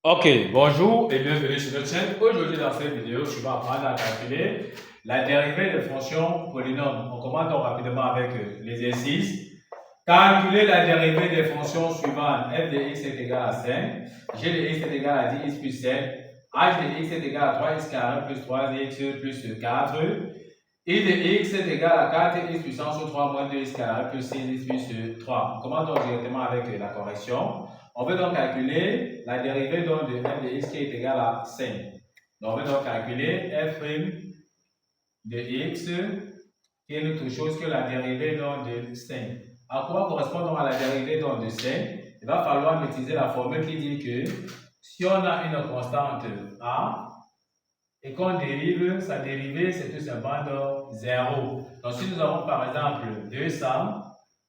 Ok, bonjour et bienvenue sur notre chaîne. Aujourd'hui, dans cette vidéo, je vais apprendre à calculer la dérivée de fonctions polynômes. On commence donc rapidement avec l'exercice. Calculer la dérivée des fonctions suivantes. F de x est égal à 5, g de x est égal à 10x plus 7, h de x est égal à 3x carré plus 3x plus 4, I de x est égal à 4x puissance 3 moins 2x carré plus 6x plus 3. On commence donc directement avec la correction. On veut donc calculer la dérivée donc de f de x qui est égal à 5. Donc on veut donc calculer f' de x qui est autre chose que la dérivée donc de 5. À quoi correspond donc à la dérivée donc de 5? Il va falloir utiliser la formule qui dit que si on a une constante a, et qu'on dérive, sa dérivée, c'est tout simplement donc 0. Donc, si nous avons par exemple 200,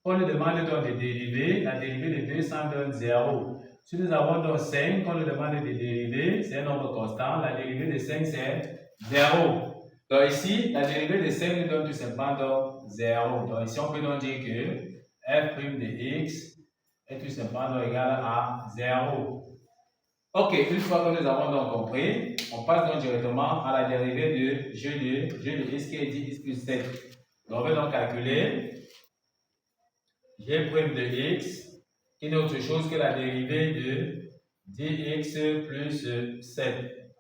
qu'on nous demande donc de dériver, la dérivée de 200 donne 0. Si nous avons donc 5, qu'on nous demande de dériver, c'est un nombre constant, la dérivée de 5 c'est 0. Donc ici, la dérivée de 5 nous donne tout simplement donc 0. Donc ici, on peut donc dire que f' de x est tout simplement donc égal à 0. Ok, une fois que nous avons donc compris, on passe donc directement à la dérivée de g de x qui est 10x plus 7. Donc on va donc calculer g' de x qui n'est autre chose que la dérivée de 10x plus 7.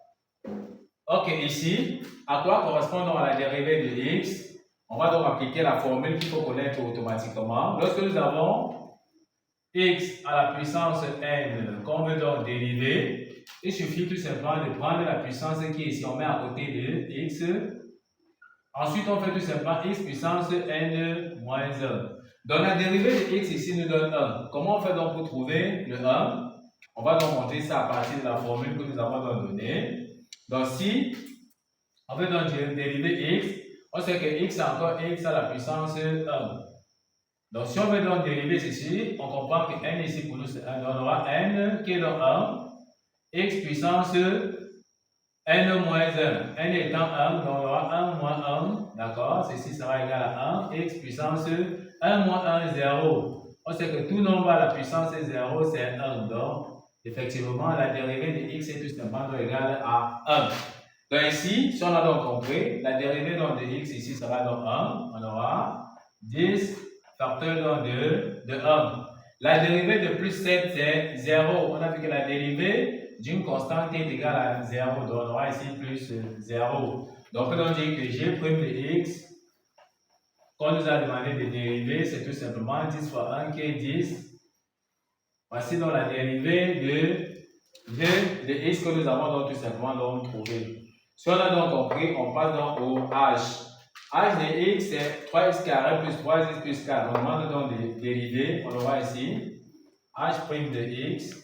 Ok, ici, à quoi correspond donc la dérivée de x? On va donc appliquer la formule qu'il faut connaître automatiquement. Lorsque nous avons x à la puissance n qu'on veut donc dériver, il suffit tout simplement de prendre la puissance qui est ici, on met à côté de x. Ensuite, on fait tout simplement x puissance n moins 1. Donc, la dérivée de x ici nous donne 1. Comment on fait donc pour trouver le 1? On va donc montrer ça à partir de la formule que nous avons donc donnée. Donc, si on veut donc dériver x, on sait que x est encore x à la puissance 1. Donc, si on veut donc dériver ceci, on comprend que n ici pour nous c'est 1. Donc, on aura n qui est donc 1, x puissance n moins 1. N étant 1, donc on aura 1 moins 1, d'accord? Ceci sera égal à 1, x puissance 1 moins 1, 0. On sait que tout nombre à la puissance 0, c'est 1. Donc, effectivement, la dérivée de x est tout simplement égale à 1. Donc, ici, si on a donc compris, la dérivée donc de x ici sera donc 1. On aura 10 facteur de 1. La dérivée de plus 7, c'est 0. On a vu que la dérivée d'une constante est égale à 0. Donc, on aura ici plus 0. Donc, on peut donc dire que g' de x, qu'on nous a demandé de dériver, c'est tout simplement 10 fois 1 qui est 10. Voici donc la dérivée de g de x que nous avons donc tout simplement donc trouvé. Si on a donc compris, on passe donc au h. H de x c'est 3x carré plus 3x plus 4. On demande donc de dériver. On aura ici h' de x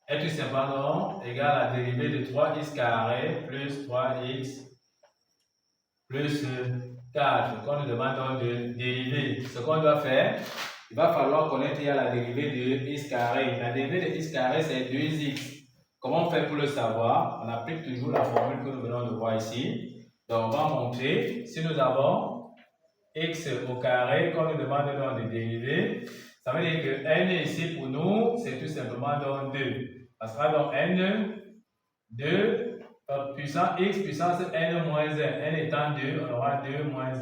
est tout simplement égal à la dérivée de 3x carré plus 3x plus 4. Qu'on nous demande donc de dériver. Ce qu'on doit faire, il va falloir connaître la dérivée de x carré. La dérivée de x carré c'est 2x. Comment on fait pour le savoir? On applique toujours la formule que nous venons de voir ici. Donc, on va montrer, si nous avons x au carré, qu'on nous demande donc de dériver, ça veut dire que n ici pour nous, c'est tout simplement donc 2. Ça sera donc n, 2, puissance x puissance n moins 1. N étant 2, on aura 2 moins 1.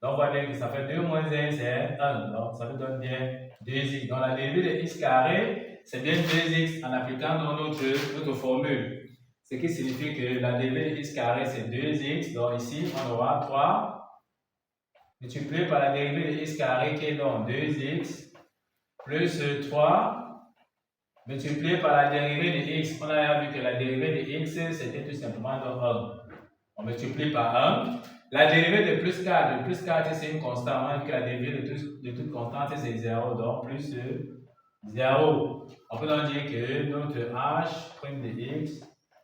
Donc, on va dire que ça fait 2 moins 1, c'est 1. Donc, ça nous donne bien 2x. Donc, la dérivée de x carré, c'est bien 2x en appliquant dans notre formule. Ce qui signifie que la dérivée de x carré, c'est 2x. Donc, ici, on aura 3 multiplié par la dérivée de x carré qui est donc 2x plus 3 multiplié par la dérivée de x. On a vu que la dérivée de x, c'était tout simplement donc 1. On multiplie par 1. La dérivée de plus 4, c'est une constante. On a vu que la dérivée de toute constante, c'est 0. Donc, plus 0. On peut donc dire que notre h' de x,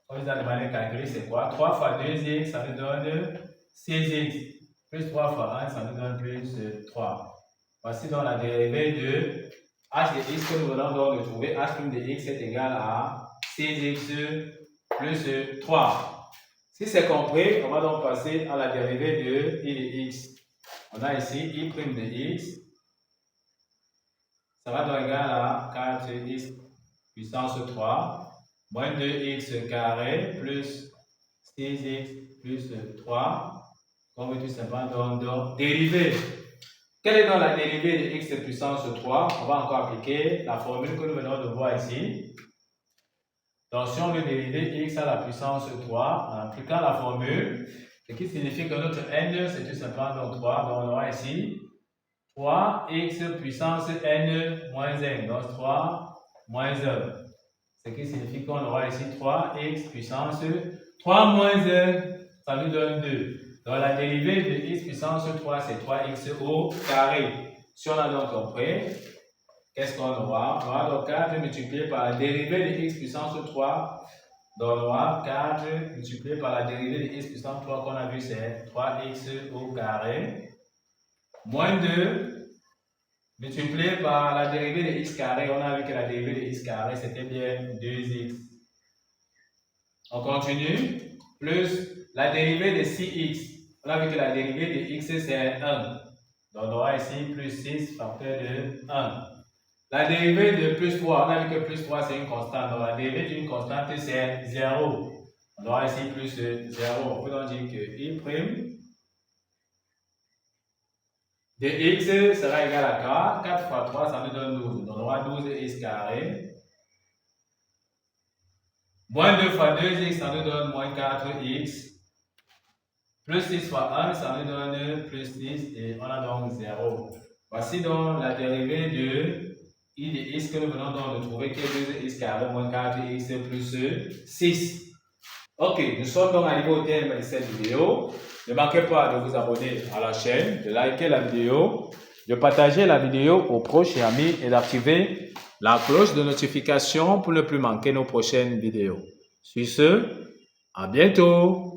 on nous a demandé de calculer, c'est quoi? 3 fois 2x, ça nous donne 6x. Plus 3 fois 1, ça nous donne plus 3. Voici donc la dérivée de h de x que nous venons donc de trouver. H' de x est égal à 6x plus 3. Si c'est compris, on va donc passer à la dérivée de i de x. On a ici i' de x. sera donc égal à 4x puissance 3 moins 2x carré plus 6x plus 3, qu'on veut tout simplement donc dériver. Quelle est donc la dérivée de x puissance 3? On va encore appliquer la formule que nous venons de voir ici. Donc, si on veut dériver x à la puissance 3, en appliquant la formule, ce qui signifie que notre n, c'est tout simplement donc 3. Donc, on aura ici 3x puissance n moins 1. Donc, 3 moins 1. Ce qui signifie qu'on aura ici 3x puissance 3 moins 1, ça nous donne 2. Donc, la dérivée de x puissance 3, c'est 3x au carré. Si on a donc compris, qu'est-ce qu'on aura? On aura donc 4 multiplié par la dérivée de x puissance 3. Donc, on aura 4 multiplié par la dérivée de x puissance 3 qu'on a vu, c'est 3x au carré. Moins 2 multiplié par la dérivée de x carré. On a vu que la dérivée de x carré, c'était bien 2x. On continue. Plus la dérivée de 6x. On a vu que la dérivée de x, c'est 1. Donc, on aura ici plus 6 facteur de 1. La dérivée de plus 3, on a vu que plus 3 c'est une constante. Donc la dérivée d'une constante c'est 0. On aura ici plus 0. On peut donc dire que i' de x sera égal à 4. 4 fois 3 ça nous donne 12. Donc on aura 12x carré. Moins 2 fois 2x ça nous donne moins 4x. Plus 6 fois 1 ça nous donne plus 6 et on a donc 0. Voici donc la dérivée de i de x que nous venons donc de trouver qui est 2x carré moins 4x plus 6. Ok, nous sommes donc arrivés au terme de cette vidéo. Ne manquez pas de vous abonner à la chaîne, de liker la vidéo, de partager la vidéo aux proches et amis et d'activer la cloche de notification pour ne plus manquer nos prochaines vidéos. Sur ce, à bientôt!